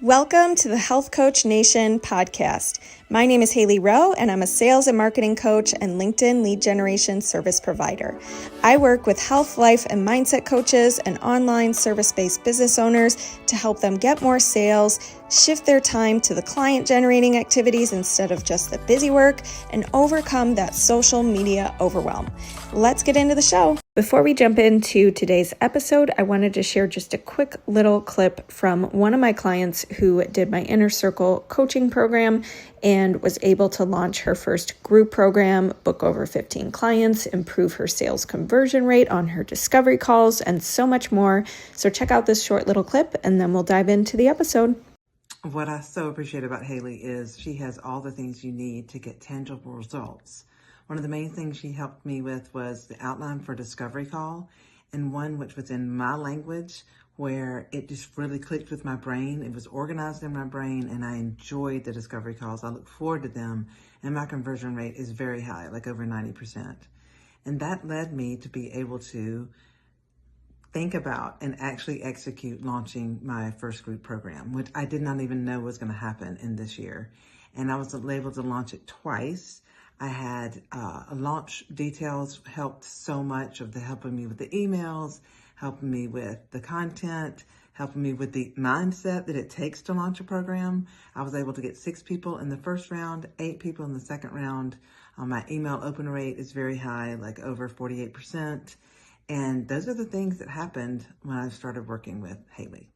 Welcome to the Health Coach Nation podcast. My name is Hailey Rowe, and I'm a sales and marketing coach and LinkedIn lead generation service provider. I work with health, life, and mindset coaches and online service-based business owners to help them get more sales, shift their time to the client-generating activities instead of just the busy work, and overcome that social media overwhelm. Let's get into the show. Before we jump into today's episode, I wanted to share just a quick little clip from one of my clients who did my Inner Circle coaching program and was able to launch her first group program, book over 15 clients, improve her sales conversion rate on her discovery calls, and so much more. So check out this short little clip and then we'll dive into the episode. What I so appreciate about Hailey is she has all the things you need to get tangible results. One of the main things she helped me with was the outline for discovery call, and one which was in my language where it just really clicked with my brain. It was organized in my brain and I enjoyed the discovery calls. I look forward to them, and my conversion rate is very high, like over 90%. And that led me to be able to think about and actually execute launching my first group program, which I did not even know was going to happen in this year. And I was able to launch it twice. I had launch details helped so much of the helping me with the emails, helping me with the content, helping me with the mindset that it takes to launch a program. I was able to get 6 people in the first round, 8 people in the second round. My email open rate is very high, like over 48%. And those are the things that happened when I started working with Hailey.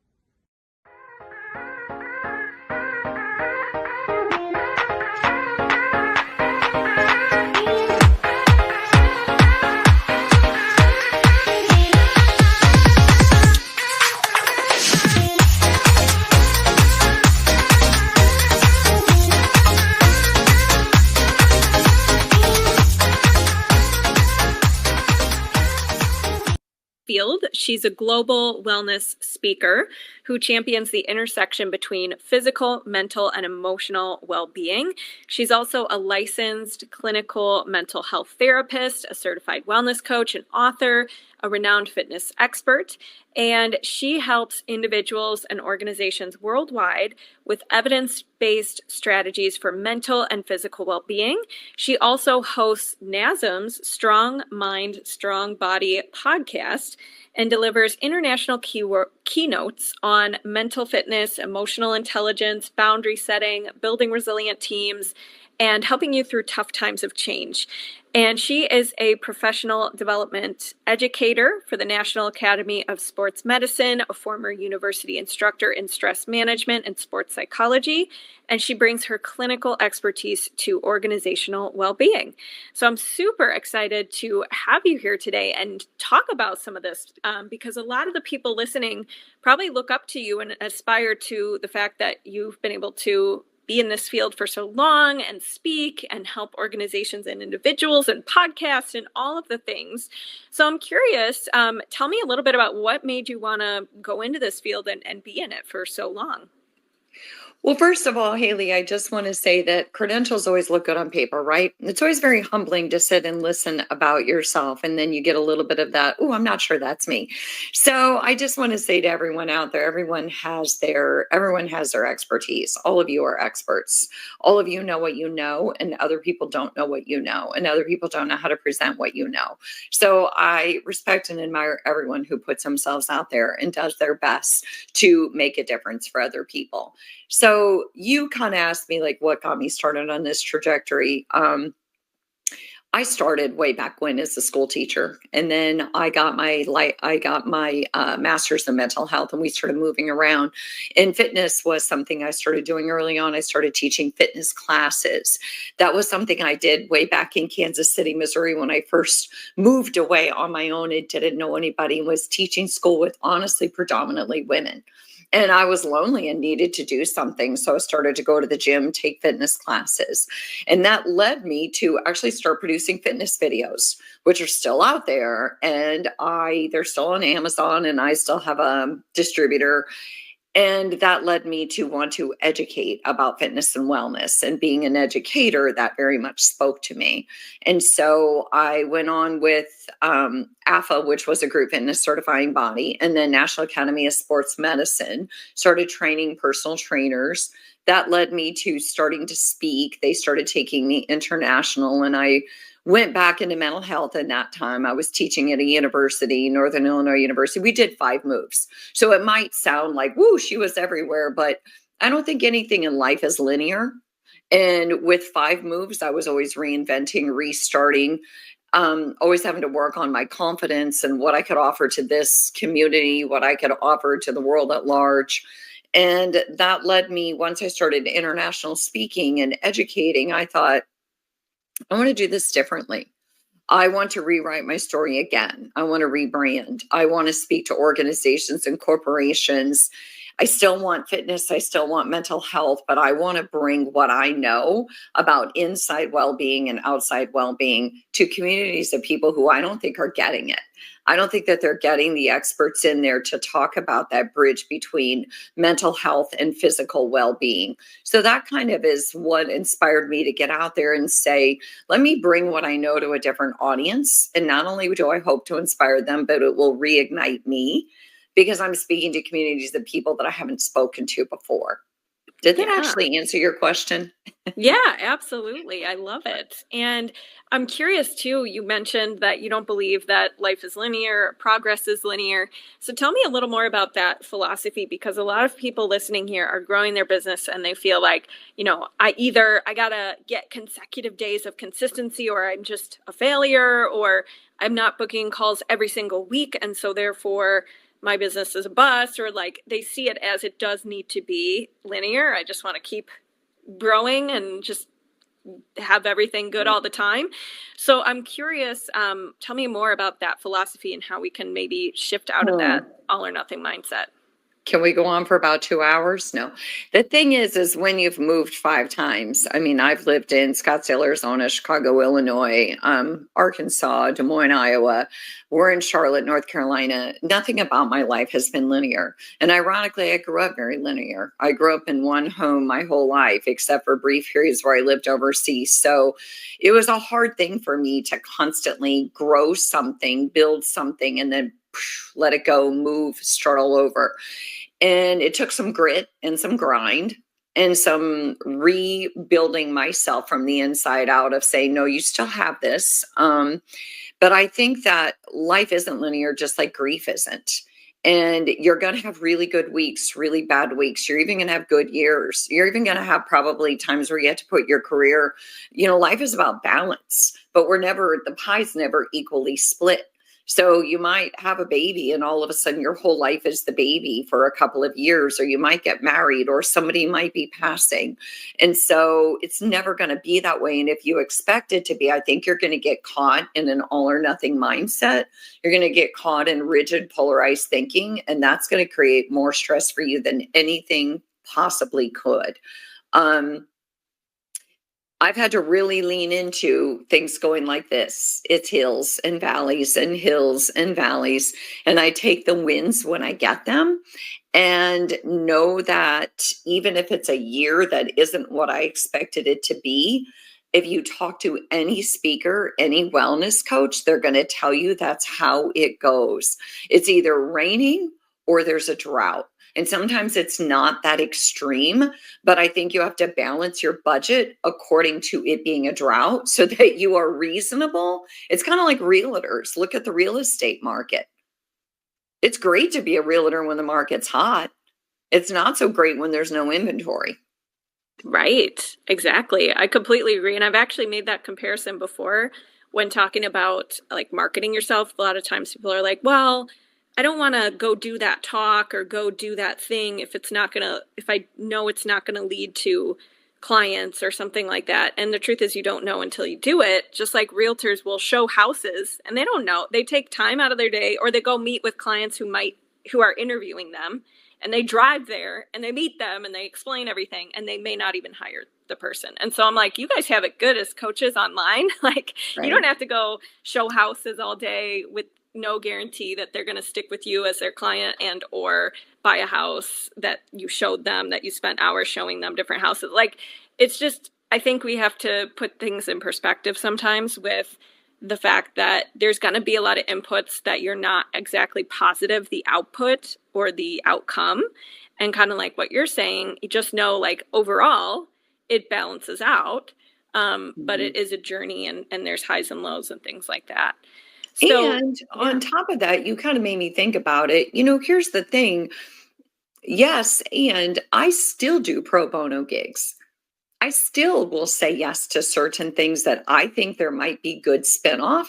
She's a global wellness speaker who champions the intersection between physical, mental, and emotional well-being. She's also a licensed clinical mental health therapist, a certified wellness coach, an author, a renowned fitness expert, and she helps individuals and organizations worldwide with evidence-based strategies for mental and physical well-being. She also hosts NASM's Strong Mind, Strong Body podcast and delivers international keynotes on mental fitness, emotional intelligence, boundary setting, building resilient teams, and helping you through tough times of change. And she is a professional development educator for the National Academy of Sports Medicine, a former university instructor in stress management and sports psychology, and she brings her clinical expertise to organizational well-being. So I'm super excited to have you here today and talk about some of this because a lot of the people listening probably look up to you and aspire to the fact that you've been able to be in this field for so long and speak and help organizations and individuals and podcasts and all of the things. So I'm curious, tell me a little bit about what made you want to go into this field and be in it for so long. Well, first of all, Hailey, I just want to say that credentials always look good on paper, right? It's always very humbling to sit and listen about yourself, and then you get a little bit of that, oh, I'm not sure that's me. So I just want to say to everyone out there, everyone has their expertise. All of you are experts. All of you know what you know, and other people don't know what you know, and other people don't know how to present what you know. So I respect and admire everyone who puts themselves out there and does their best to make a difference for other people. So you kind of asked me like what got me started on this trajectory. I started way back when as a school teacher, and then I got my master's in mental health, and we started moving around. And fitness was something I started doing early on. I started teaching fitness classes. That was something I did way back in Kansas City, Missouri, when I first moved away on my own and didn't know anybody, and was teaching school with honestly predominantly women. And I was lonely and needed to do something. So I started to go to the gym, take fitness classes. And that led me to actually start producing fitness videos, which are still out there. And they're still on Amazon, and I still have a distributor. And that led me to want to educate about fitness and wellness. And being an educator, that very much spoke to me. And so I went on with AFA, which was a group fitness certifying body, and then National Academy of Sports Medicine, started training personal trainers. That led me to starting to speak. They started taking me international, and I went back into mental health in that time. I was teaching at a university, Northern Illinois University. We did 5 moves. So it might sound like, woo, she was everywhere, but I don't think anything in life is linear. And with 5 moves, I was always reinventing, restarting, always having to work on my confidence and what I could offer to this community, what I could offer to the world at large. And that led me, once I started international speaking and educating, I thought, I want to do this differently. I want to rewrite my story again. I want to rebrand. I want to speak to organizations and corporations. I still want fitness. I still want mental health, but I want to bring what I know about inside well-being and outside well-being to communities of people who I don't think are getting it. I don't think that they're getting the experts in there to talk about that bridge between mental health and physical well-being. So that kind of is what inspired me to get out there and say, let me bring what I know to a different audience. And not only do I hope to inspire them, but it will reignite me because I'm speaking to communities of people that I haven't spoken to before. Did that Yeah. actually answer your question? Yeah, absolutely. I love it. And I'm curious too, you mentioned that you don't believe that life is linear, progress is linear. So tell me a little more about that philosophy, because a lot of people listening here are growing their business and they feel like, I got to get consecutive days of consistency, or I'm just a failure, or I'm not booking calls every single week, and so therefore my business is a bust, or like they see it as it does need to be linear. I just want to keep growing and just have everything good all the time. So I'm curious, tell me more about that philosophy and how we can maybe shift out of that all or nothing mindset. Can we go on for about 2 hours? No. The thing is when you've moved 5 times, I mean, I've lived in Scottsdale, Arizona, Chicago, Illinois, Arkansas, Des Moines, Iowa. We're in Charlotte, North Carolina. Nothing about my life has been linear. And ironically, I grew up very linear. I grew up in one home my whole life, except for brief periods where I lived overseas. So it was a hard thing for me to constantly grow something, build something, and then let it go, move, start all over. And it took some grit and some grind and some rebuilding myself from the inside out of saying, no, you still have this. But I think that life isn't linear, just like grief isn't. And you're going to have really good weeks, really bad weeks. You're even going to have good years. You're even going to have probably times where you have to put your career, life is about balance, but the pie's never equally split. So you might have a baby and all of a sudden your whole life is the baby for a couple of years, or you might get married, or somebody might be passing. And so it's never going to be that way. And if you expect it to be, I think you're going to get caught in an all or nothing mindset. You're going to get caught in rigid, polarized thinking, and that's going to create more stress for you than anything possibly could. I've had to really lean into things going like this. It's hills and valleys and hills and valleys. And I take the wins when I get them and know that even if it's a year that isn't what I expected it to be, if you talk to any speaker, any wellness coach, they're going to tell you that's how it goes. It's either raining or there's a drought. And sometimes it's not that extreme, but I think you have to balance your budget according to it being a drought so that you are reasonable. It's kind of like realtors. Look at the real estate market. It's great to be a realtor when the market's hot. It's not so great when there's no inventory. Right, exactly. I completely agree. And I've actually made that comparison before when talking about like marketing yourself. A lot of times people are like, well, I don't want to go do that talk or go do that thing if I know it's not going to lead to clients or something like that. And the truth is you don't know until you do it. Just like realtors will show houses and they don't know. They take time out of their day, or they go meet with clients who are interviewing them, and they drive there and they meet them and they explain everything, and they may not even hire the person. And so I'm like, you guys have it good as coaches online. Like, Right. You don't have to go show houses all day with no guarantee that they're going to stick with you as their client and or buy a house that you showed them, that you spent hours showing them different houses. Like, it's just, I think we have to put things in perspective sometimes with the fact that there's going to be a lot of inputs that you're not exactly positive the output or the outcome. And kind of like what you're saying, you just know, like, overall it balances out. But it is a journey, and there's highs and lows and things like that. So, And yeah. on top of that, you kind of made me think about it. Here's the thing. Yes, and I still do pro bono gigs. I still will say yes to certain things that I think there might be good spinoff.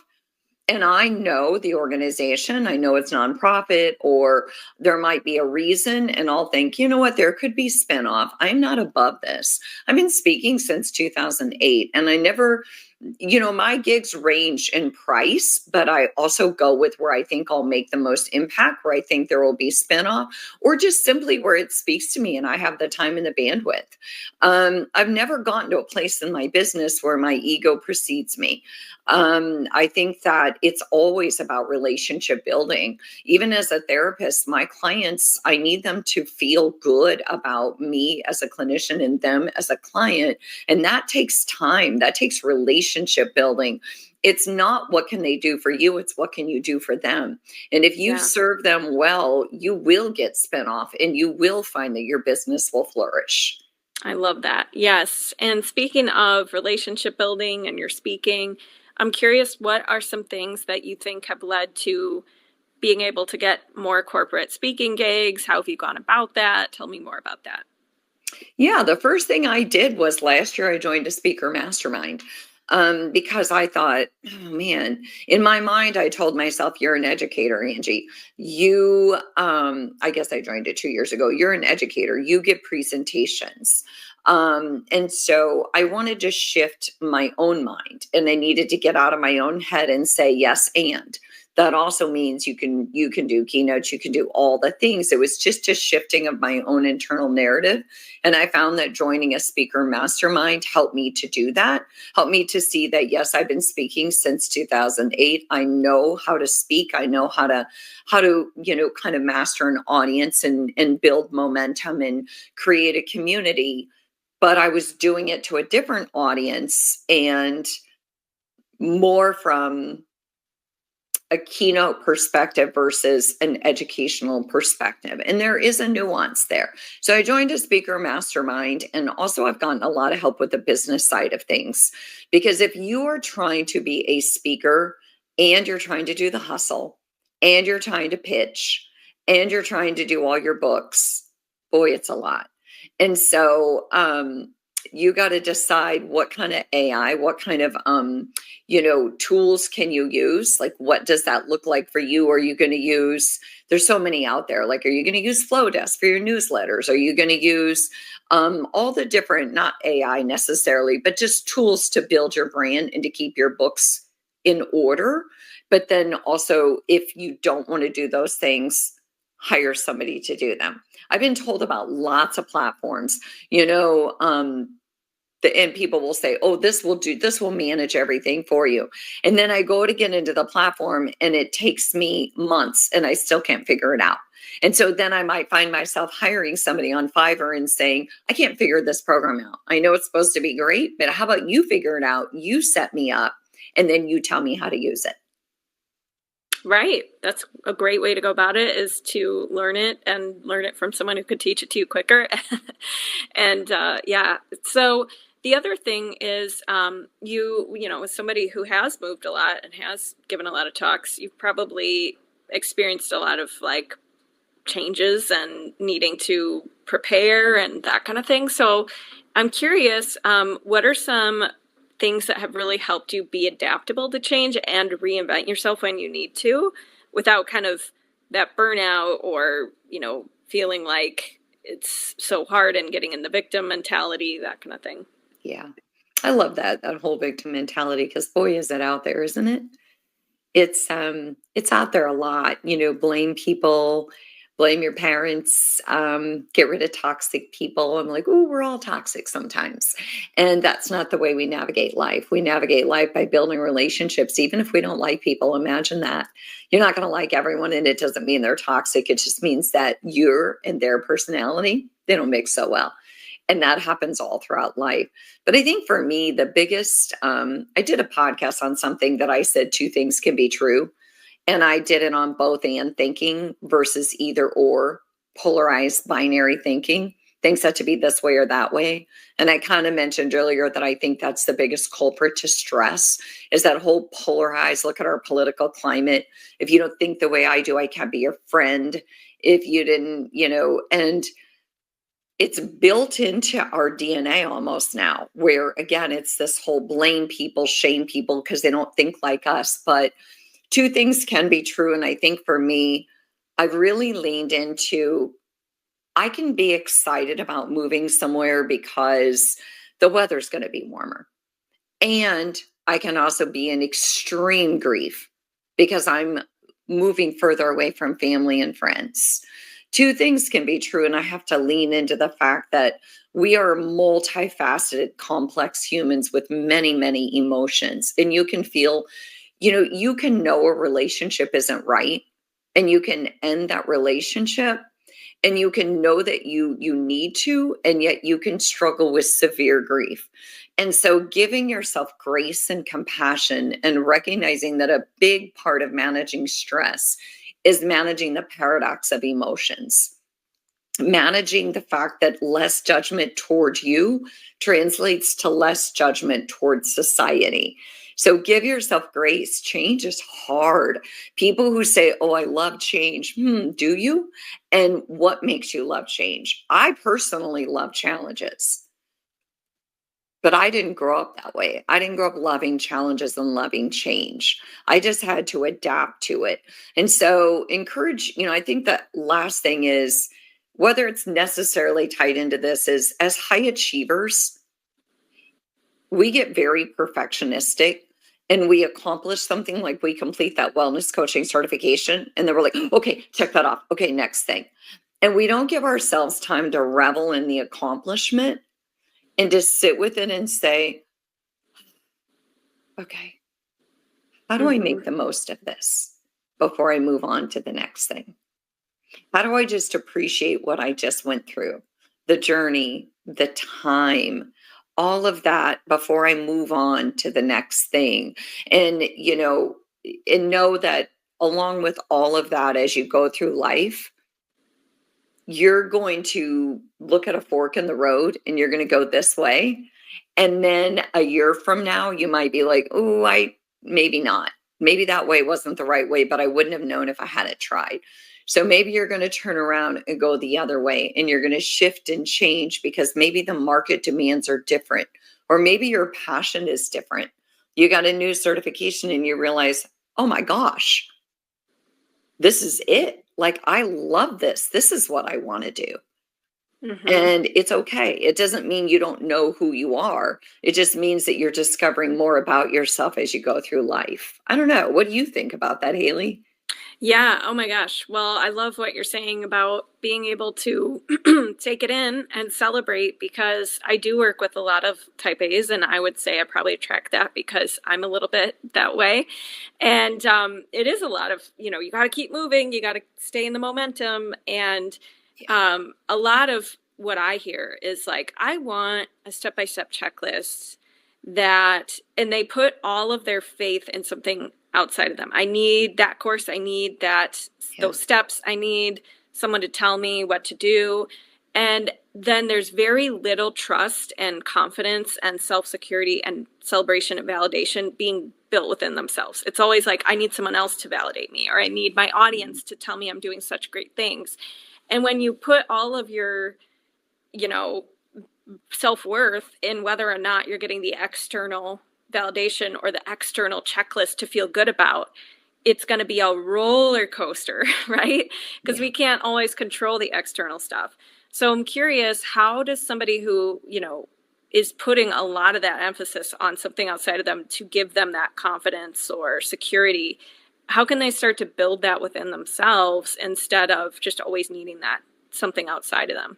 And I know the organization, I know it's nonprofit, or there might be a reason, and I'll think, you know what, there could be spinoff. I'm not above this. I've been speaking since 2008, and I never, my gigs range in price, but I also go with where I think I'll make the most impact, where I think there will be spinoff, or just simply where it speaks to me and I have the time and the bandwidth. I've never gotten to a place in my business where my ego precedes me. I think that it's always about relationship building. Even as a therapist, my clients, I need them to feel good about me as a clinician and them as a client. And that takes time, that takes relationship building. It's not what can they do for you, it's what can you do for them. And if you serve them well, you will get spinoff and you will find that your business will flourish. I love that. Yes. And speaking of relationship building and your speaking, I'm curious, what are some things that you think have led to being able to get more corporate speaking gigs? How have you gone about that? Tell me more about that. Yeah, the first thing I did was last year I joined a speaker mastermind, because I thought, oh man, in my mind, I told myself, you're an educator, Angie. I guess I joined it 2 years ago. You're an educator. You give presentations. And so I wanted to shift my own mind, and I needed to get out of my own head and say yes. And that also means you can do keynotes, you can do all the things. It was just a shifting of my own internal narrative. And I found that joining a speaker mastermind helped me to do that, helped me to see that, yes, I've been speaking since 2008. I know how to speak. I know how to, kind of master an audience and build momentum and create a community. But I was doing it to a different audience and more from a keynote perspective versus an educational perspective. And there is a nuance there. So I joined a speaker mastermind, and also I've gotten a lot of help with the business side of things. Because if you are trying to be a speaker and you're trying to do the hustle and you're trying to pitch and you're trying to do all your books, boy, it's a lot. And so you got to decide what kind of AI, what kind of, tools can you use? Like, what does that look like for you? Are you going to use, there's so many out there. Like, are you going to use Flowdesk for your newsletters? Are you going to use all the different, not AI necessarily, but just tools to build your brand and to keep your books in order? But then also, if you don't want to do those things, hire somebody to do them. I've been told about lots of platforms, and people will say, oh, this will manage everything for you. And then I go to get into the platform and it takes me months and I still can't figure it out. And so then I might find myself hiring somebody on Fiverr and saying, I can't figure this program out. I know it's supposed to be great, but how about you figure it out? You set me up and then you tell me how to use it. Right. That's a great way to go about it, is to learn it and learn it from someone who could teach it to you quicker. And so the other thing is, as somebody who has moved a lot and has given a lot of talks, you've probably experienced a lot of like changes and needing to prepare and that kind of thing. So I'm curious, what are some things that have really helped you be adaptable to change and reinvent yourself when you need to, without kind of that burnout or, feeling like it's so hard and getting in the victim mentality, that kind of thing? Yeah. I love that whole victim mentality, because boy, is it out there, isn't it? It's out there a lot, blame people. blame your parents, get rid of toxic people. I'm like, oh, we're all toxic sometimes. And that's not the way we navigate life. We navigate life by building relationships, even if we don't like people. Imagine that. You're not going to like everyone, and it doesn't mean they're toxic. It just means that you're and their personality, they don't mix so well. And that happens all throughout life. But I think for me, the biggest, I did a podcast on something that I said two things can be true. And I did it on both and thinking versus either or, polarized binary thinking, things have to be this way or that way. And I kind of mentioned earlier that I think that's the biggest culprit to stress is that whole polarized look at our political climate. If you don't think the way I do, I can't be your friend. If you didn't, and it's built into our DNA almost now, where again, it's this whole blame people, shame people because they don't think like us. But two things can be true. And I think for me, I've really leaned into I can be excited about moving somewhere because the weather's going to be warmer. And I can also be in extreme grief because I'm moving further away from family and friends. Two things can be true. And I have to lean into the fact that we are multifaceted, complex humans with many, many emotions. And you can feel, you can know a relationship isn't right and you can end that relationship and you can know that you need to, and yet you can struggle with severe grief. And so giving yourself grace and compassion and recognizing that a big part of managing stress is managing the paradox of emotions, managing the fact that less judgment towards you translates to less judgment towards society. So give yourself grace. Change is hard. People who say, oh, I love change. Do you? And what makes you love change? I personally love challenges, but I didn't grow up that way. I didn't grow up loving challenges and loving change. I just had to adapt to it. And so encourage, I think the last thing is, whether it's necessarily tied into this, is as high achievers, we get very perfectionistic and we accomplish something, like we complete that wellness coaching certification and then we're like, okay, check that off. Okay, next thing. And we don't give ourselves time to revel in the accomplishment and to sit with it and say, okay, how do I make the most of this before I move on to the next thing? How do I just appreciate what I just went through, the journey, the time, all of that before I move on to the next thing? And, and know that along with all of that, as you go through life, you're going to look at a fork in the road and you're going to go this way. And then a year from now, you might be like, oh, maybe not. Maybe that way wasn't the right way, but I wouldn't have known if I hadn't tried. So maybe you're going to turn around and go the other way and you're going to shift and change because maybe the market demands are different, or maybe your passion is different. You got a new certification and you realize, oh my gosh, this is it. Like, I love this. This is what I want to do. And it's okay. It doesn't mean you don't know who you are. It just means that you're discovering more about yourself as you go through life. I don't know. What do you think about that, Hailey? Yeah. Oh my gosh. Well, I love what you're saying about being able to take it in and celebrate, because I do work with a lot of type A's, and I would say I probably attract that because I'm a little bit that way. And it is a lot of, you got to keep moving, you got to stay in the momentum. And a lot of what I hear is like, I want a step-by-step checklist and they put all of their faith in something outside of them. I need that course. I need those steps. I need someone to tell me what to do. And then there's very little trust and confidence and self-security and celebration and validation being built within themselves. It's always like, I need someone else to validate me, or I need my audience to tell me I'm doing such great things. And when you put all of your, self-worth in whether or not you're getting the external validation or the external checklist to feel good about, it's going to be a roller coaster, right? Because we can't always control the external stuff. So I'm curious, how does somebody who, is putting a lot of that emphasis on something outside of them to give them that confidence or security, how can they start to build that within themselves instead of just always needing that something outside of them?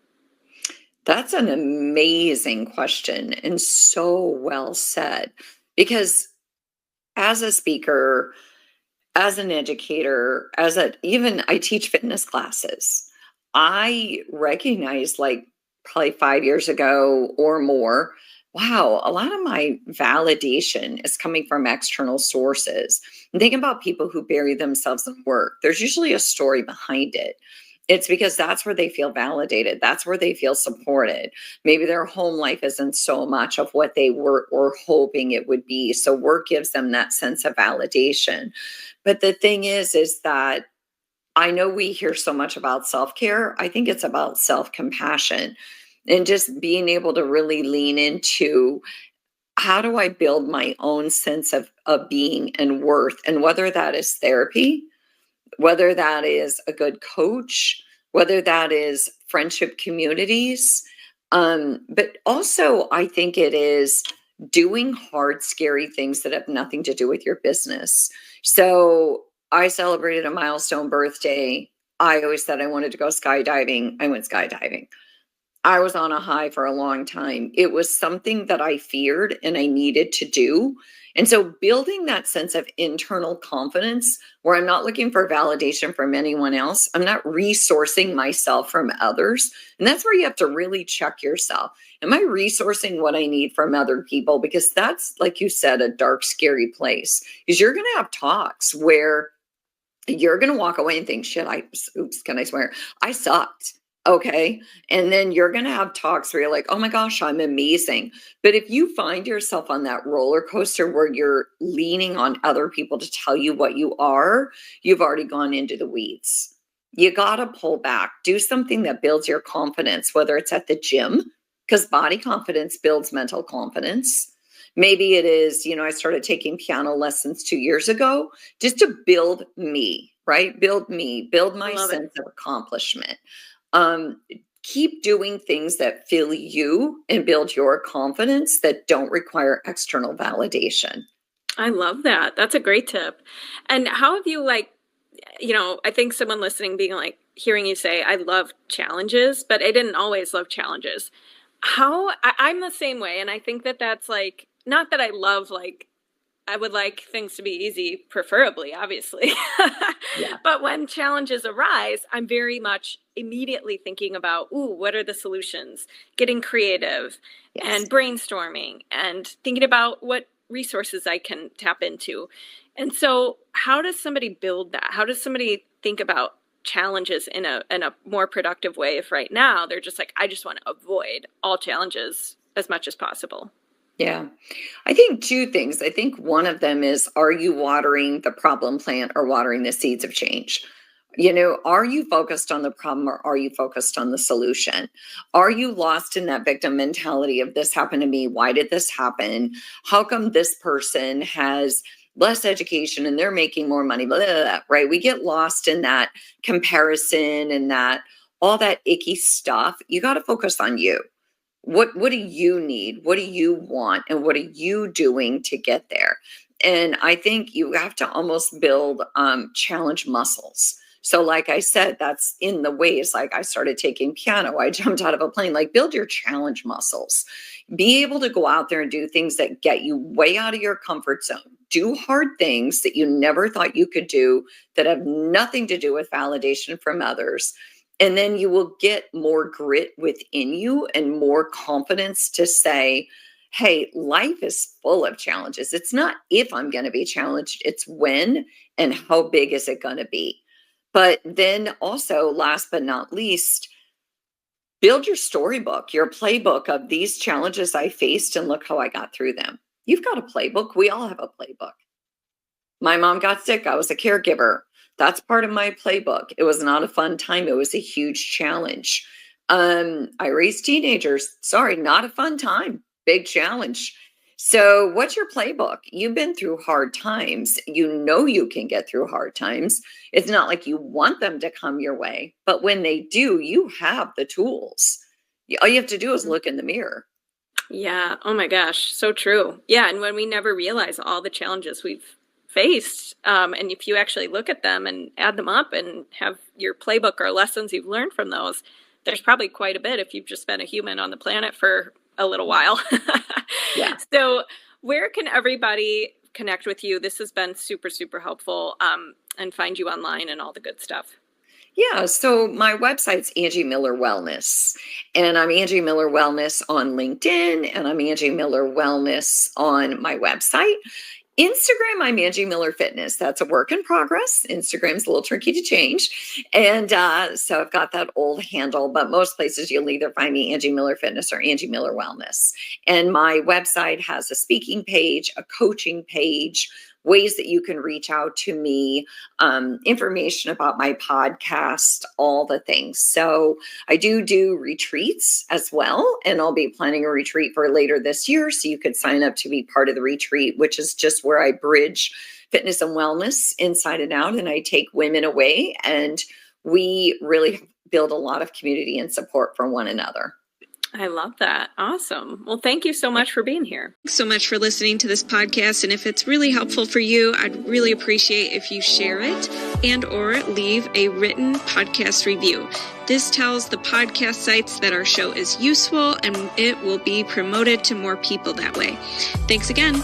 That's an amazing question and so well said. Because as a speaker, as an educator, even I teach fitness classes. I recognize like probably 5 years ago or more, wow, a lot of my validation is coming from external sources. And think about people who bury themselves in work. There's usually a story behind it. It's because that's where they feel validated. That's where they feel supported. Maybe their home life isn't so much of what they were or hoping it would be. So work gives them that sense of validation. But the thing is that I know we hear so much about self-care. I think it's about self-compassion and just being able to really lean into how do I build my own sense of being and worth, and whether that is therapy, whether that is a good coach, whether that is friendship communities. But also, I think it is doing hard, scary things that have nothing to do with your business. So I celebrated a milestone birthday. I always said I wanted to go skydiving. I went skydiving. I was on a high for a long time. It was something that I feared and I needed to do. And so building that sense of internal confidence where I'm not looking for validation from anyone else, I'm not resourcing myself from others. And that's where you have to really check yourself. Am I resourcing what I need from other people? Because that's, like you said, a dark, scary place. Because you're going to have talks where you're going to walk away and think, shit, oops, can I swear? I sucked. Okay. And then you're going to have talks where you're like, oh my gosh, I'm amazing. But if you find yourself on that roller coaster where you're leaning on other people to tell you what you are, you've already gone into the weeds. You got to pull back, do something that builds your confidence, whether it's at the gym, because body confidence builds mental confidence. Maybe it is, I started taking piano lessons 2 years ago just to build me, right? Build me, build my sense of accomplishment. Um, Keep doing things that fill you and build your confidence that don't require external validation. I love that. That's a great tip. And how have you I think someone listening being like hearing you say, I love challenges, but I didn't always love challenges. I'm the same way. And I think that that's like, not that I love, like, I would like things to be easy, preferably, obviously. Yeah. But when challenges arise, I'm very much immediately thinking about, ooh, what are the solutions? Getting creative Yes. and brainstorming and thinking about what resources I can tap into. And so, how does somebody build that? How does somebody think about challenges in a more productive way if right now they're just like, I just want to avoid all challenges as much as possible? Yeah. I think two things. I think one of them is, are you watering the problem plant or watering the seeds of change? Are you focused on the problem or are you focused on the solution? Are you lost in that victim mentality of this happened to me? Why did this happen? How come this person has less education and they're making more money? Blah, blah, blah, right? We get lost in that comparison and that all that icky stuff. You got to focus on you. What do you need? What do you want? And what are you doing to get there? And I think you have to almost build challenge muscles. So like I said, that's in the ways, like I started taking piano, I jumped out of a plane, like build your challenge muscles. Be able to go out there and do things that get you way out of your comfort zone. Do hard things that you never thought you could do that have nothing to do with validation from others. And then you will get more grit within you and more confidence to say, hey, life is full of challenges. It's not if I'm going to be challenged, it's when and how big is it going to be. But then also, last but not least, build your storybook, your playbook of these challenges I faced and look how I got through them. You've got a playbook. We all have a playbook. My mom got sick. I was a caregiver. That's part of my playbook. It was not a fun time. It was a huge challenge. I raised teenagers. Sorry, not a fun time. Big challenge. So what's your playbook? You've been through hard times. You know you can get through hard times. It's not like you want them to come your way, but when they do, you have the tools. All you have to do is look in the mirror. Yeah. Oh my gosh. So true. Yeah. And when we never realize all the challenges we've faced. And if you actually look at them and add them up and have your playbook or lessons you've learned from those, there's probably quite a bit if you've just been a human on the planet for a little while. Yeah. So where can everybody connect with you? This has been super, super helpful, and find you online and all the good stuff. Yeah, so my website's Angie Miller Wellness, and I'm Angie Miller Wellness on LinkedIn, and I'm Angie Miller Wellness on my website. Instagram, I'm Angie Miller Fitness. That's a work in progress. Instagram's a little tricky to change. And so I've got that old handle, but most places you'll either find me Angie Miller Fitness or Angie Miller Wellness. And my website has a speaking page, a coaching page, ways that you can reach out to me, information about my podcast, all the things. So I do retreats as well, and I'll be planning a retreat for later this year. So you could sign up to be part of the retreat, which is just where I bridge fitness and wellness inside and out. And I take women away, and we really build a lot of community and support for one another. I love that. Awesome. Well, thank you so much for being here. Thanks so much for listening to this podcast. And if it's really helpful for you, I'd really appreciate if you share it and or leave a written podcast review. This tells the podcast sites that our show is useful, and it will be promoted to more people that way. Thanks again.